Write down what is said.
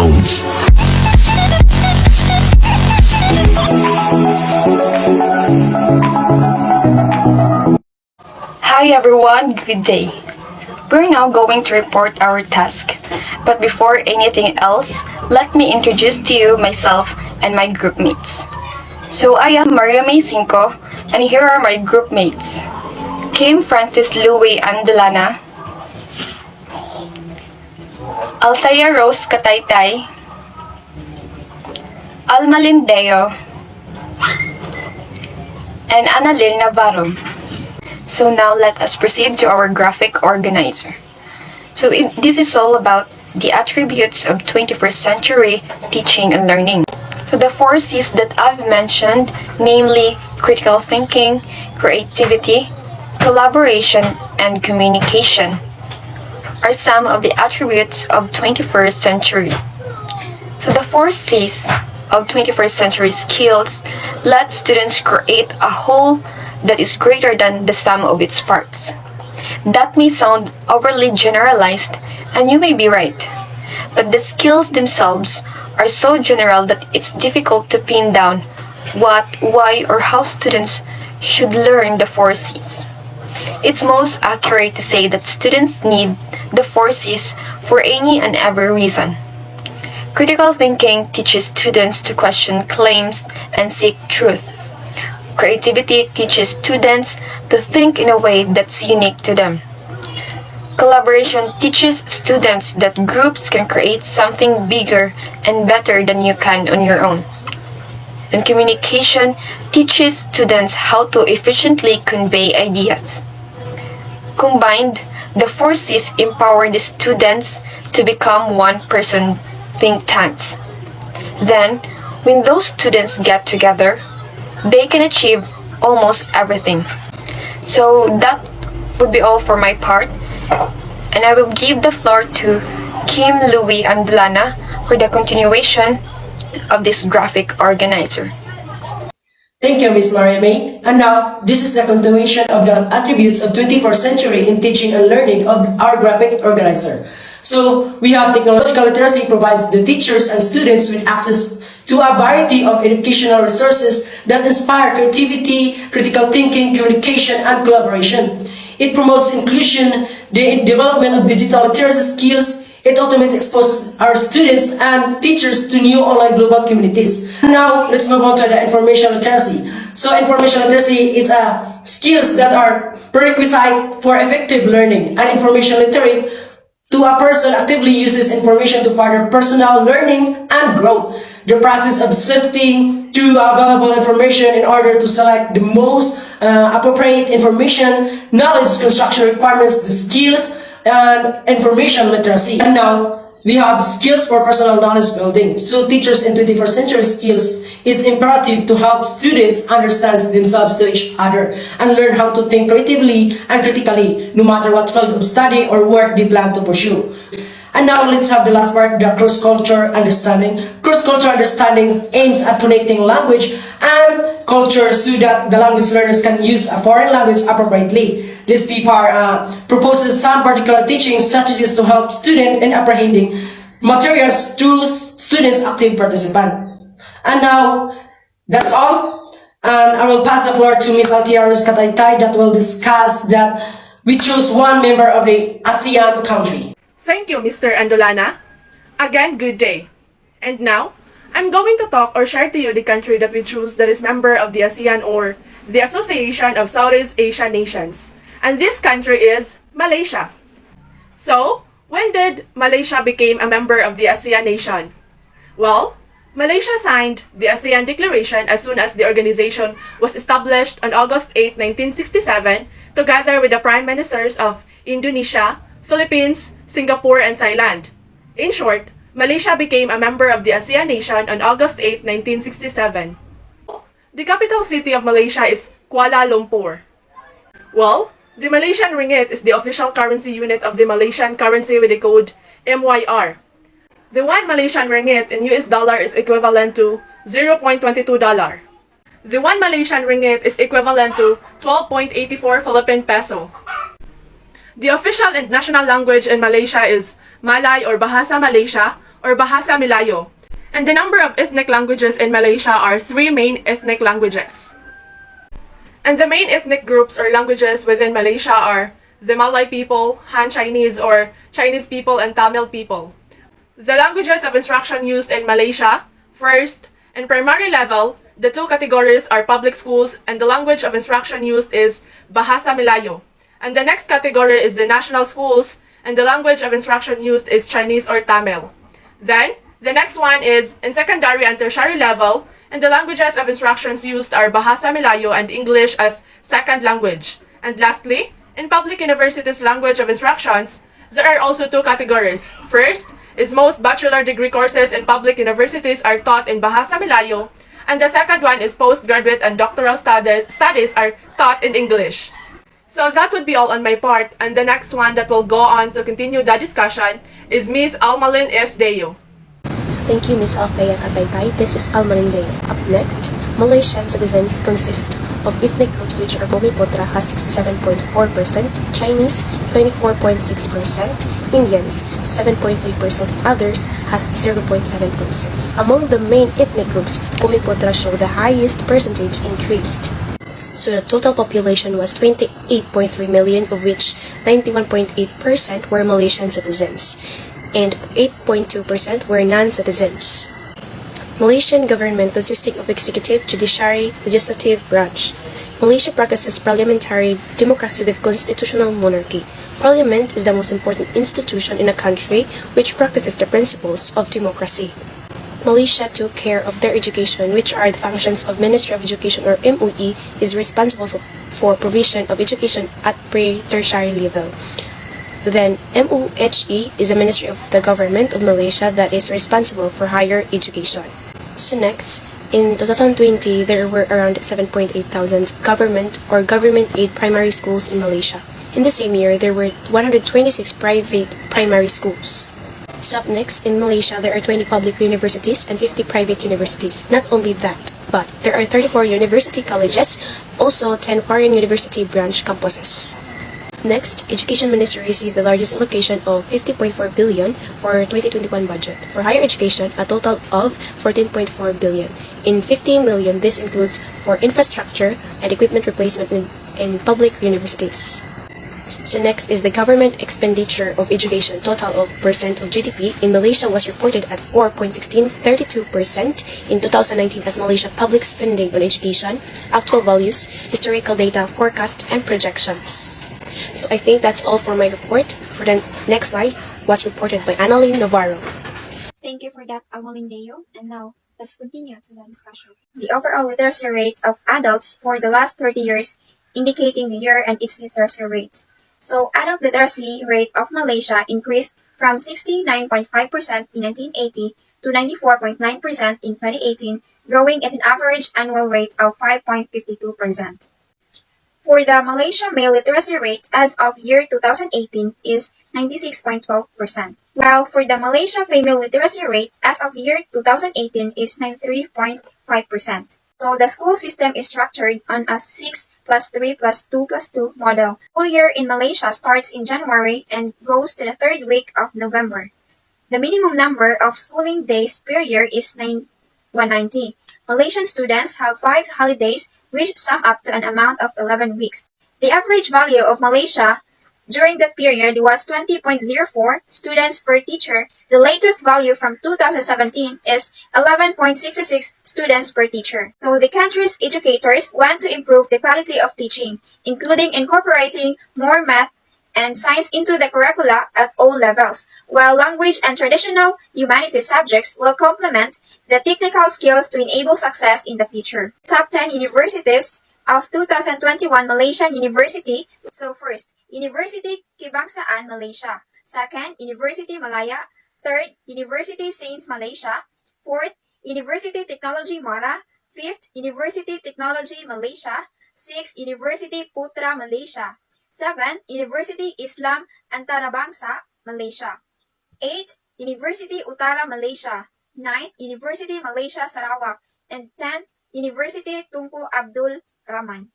sounds. Hi everyone, good day. We're now going to report our task. But before anything else, let me introduce to you myself and my group mates. So I am Maria May Cinco, and here are my group mates. Kim Francis Louie Andalana, Althea Rose Kataytay, Alma Lindeo, and Annalyn Navarro. So now let us proceed to our graphic organizer. So this is all about the attributes of 21st century teaching and learning. So the 4 C's that I've mentioned, namely critical thinking, creativity, collaboration, and communication, are some of the attributes of 21st century. So the 4 C's of 21st century skills let students create a whole that is greater than the sum of its parts. That may sound overly generalized, and you may be right, but the skills themselves are so general that it's difficult to pin down what, why, or how students should learn the 4 C's. It's most accurate to say that students need the 4 C's for any and every reason. Critical thinking teaches students to question claims and seek truth. Creativity teaches students to think in a way that's unique to them. Collaboration teaches students that groups can create something bigger and better than you can on your own. And communication teaches students how to efficiently convey ideas. Combined, the 4 C's empower the students to become one-person think tanks. Then, when those students get together, they can achieve almost everything. So that would be all for my part, and I will give the floor to Kim Louie Andalana for the continuation of this graphic organizer. Thank you, Ms. Maria May. And now, this is the continuation of the attributes of 21st century in teaching and learning of our graphic organizer. So, we have technological literacy provides the teachers and students with access to a variety of educational resources that inspire creativity, critical thinking, communication, and collaboration. It promotes inclusion, the development of digital literacy skills. It ultimately exposes our students and teachers to new online global communities. Now, let's move on to the information literacy. So, information literacy is skills that are prerequisite for effective learning. And information literate to a person actively uses information to further personal learning and growth. The process of sifting through available information in order to select the most appropriate information, knowledge construction requirements, the skills, and information literacy. And now, we have skills for personal knowledge building. So teachers in 21st century skills is imperative to help students understand themselves to each other and learn how to think creatively and critically, no matter what field of study or work they plan to pursue. And now let's have the last part, the cross-culture understanding. Cross-culture understanding aims at connecting language and culture so that the language learners can use a foreign language appropriately. This paper proposes some particular teaching strategies to help students in apprehending materials through students' active participation. And now, that's all. And I will pass the floor to Ms. Althea Rose Kataytay that will discuss that we chose one member of the ASEAN country. Thank you, Mr. Andolana. Again, good day. And now, I'm going to talk or share to you the country that we choose that is member of the ASEAN or the Association of Southeast Asian Nations. And this country is Malaysia. So, when did Malaysia become a member of the ASEAN nation? Well, Malaysia signed the ASEAN Declaration as soon as the organization was established on August 8, 1967, together with the Prime Ministers of Indonesia, Philippines, Singapore, and Thailand. In short, Malaysia became a member of the ASEAN nation on August 8, 1967. The capital city of Malaysia is Kuala Lumpur. Well, the Malaysian ringgit is the official currency unit of the Malaysian currency with the code MYR. The 1 Malaysian ringgit in US dollar is equivalent to $0.22. The 1 Malaysian ringgit is equivalent to 12.84 Philippine peso. The official and national language in Malaysia is Malay or Bahasa Malaysia, or Bahasa Melayu. And the number of ethnic languages in Malaysia are 3 main ethnic languages. And the main ethnic groups or languages within Malaysia are the Malay people, Han Chinese or Chinese people, and Tamil people. The languages of instruction used in Malaysia: first, in primary level, the two categories are public schools, and the language of instruction used is Bahasa Melayu. And the next category is the national schools, and the language of instruction used is Chinese or Tamil. Then, the next one is in secondary and tertiary level, and the languages of instructions used are Bahasa Melayu and English as second language. And lastly, in public universities' language of instructions, there are also two categories. First is most bachelor degree courses in public universities are taught in Bahasa Melayu, and the second one is postgraduate and doctoral studies are taught in English. So that would be all on my part, and the next one that will go on to continue the discussion is Miss Almalin F. Deo. So thank you, Ms. Alfea Kataytay. This is Almarin Deo. Up next, Malaysian citizens consist of ethnic groups which are Bumiputra has 67.4%, Chinese 24.6%, Indians 7.3%, others has 0.7%. Among the main ethnic groups, Bumiputra show the highest percentage increased. So the total population was 28.3 million, of which 91.8% were Malaysian citizens and 8.2% were non-citizens. Malaysian government consisting of executive, judiciary, legislative branch. Malaysia practices parliamentary democracy with constitutional monarchy. Parliament is the most important institution in a country which practices the principles of democracy. Malaysia took care of their education, which are the functions of Ministry of Education or MOE, is responsible for provision of education at pre-tertiary level. Then MOHE is a ministry of the government of Malaysia that is responsible for higher education. So next, in 2020, there were around 7.8 thousand government or government-aided primary schools in Malaysia. In the same year, there were 126 private primary schools. So up next, in Malaysia, there are 20 public universities and 50 private universities. Not only that, but there are 34 university colleges, also 10 foreign university branch campuses. Next, Education Ministry received the largest allocation of 50.4 billion for 2021 budget. For higher education, a total of 14.4 billion. In 50 million, this includes for infrastructure and equipment replacement in public universities. So next is the government expenditure of education. Total of percent of GDP in Malaysia was reported at 4.1632% in 2019 as Malaysia public spending on education, actual values, historical data, forecast, and projections. So I think that's all for my report. For the next slide was reported by Annalyn Navarro. Thank you for that, Amalindeo. And now, let's continue to the discussion. The overall literacy rate of adults for the last 30 years, indicating the year and its literacy rate. So, adult literacy rate of Malaysia increased from 69.5% in 1980 to 94.9% in 2018, growing at an average annual rate of 5.52%. For the Malaysia male literacy rate as of year 2018 is 96.12%, while for the Malaysia female literacy rate as of year 2018 is 93.5%. So the school system is structured on a 6 plus 3 plus 2 plus 2 model. School year in Malaysia starts in January and goes to the third week of November. The minimum number of schooling days per year is 190. Malaysian students have 5 holidays which sum up to an amount of 11 weeks. The average value of Malaysia during that period was 20.04 students per teacher. The latest value from 2017 is 11.66 students per teacher. So the country's educators want to improve the quality of teaching, including incorporating more math and science into the curricula at all levels, while language and traditional humanities subjects will complement the technical skills to enable success in the future. Top 10 universities of 2021 Malaysian University. So first, University Kebangsaan Malaysia. Second, University Malaya. Third, University Sains Malaysia. Fourth, University Technology Mara. Fifth, University Technology Malaysia. Sixth, University Putra Malaysia. 7. University Islam Antarabangsa, Malaysia. 8. University Utara Malaysia. 9. University Malaysia Sarawak. And 10. University Tunku Abdul Rahman.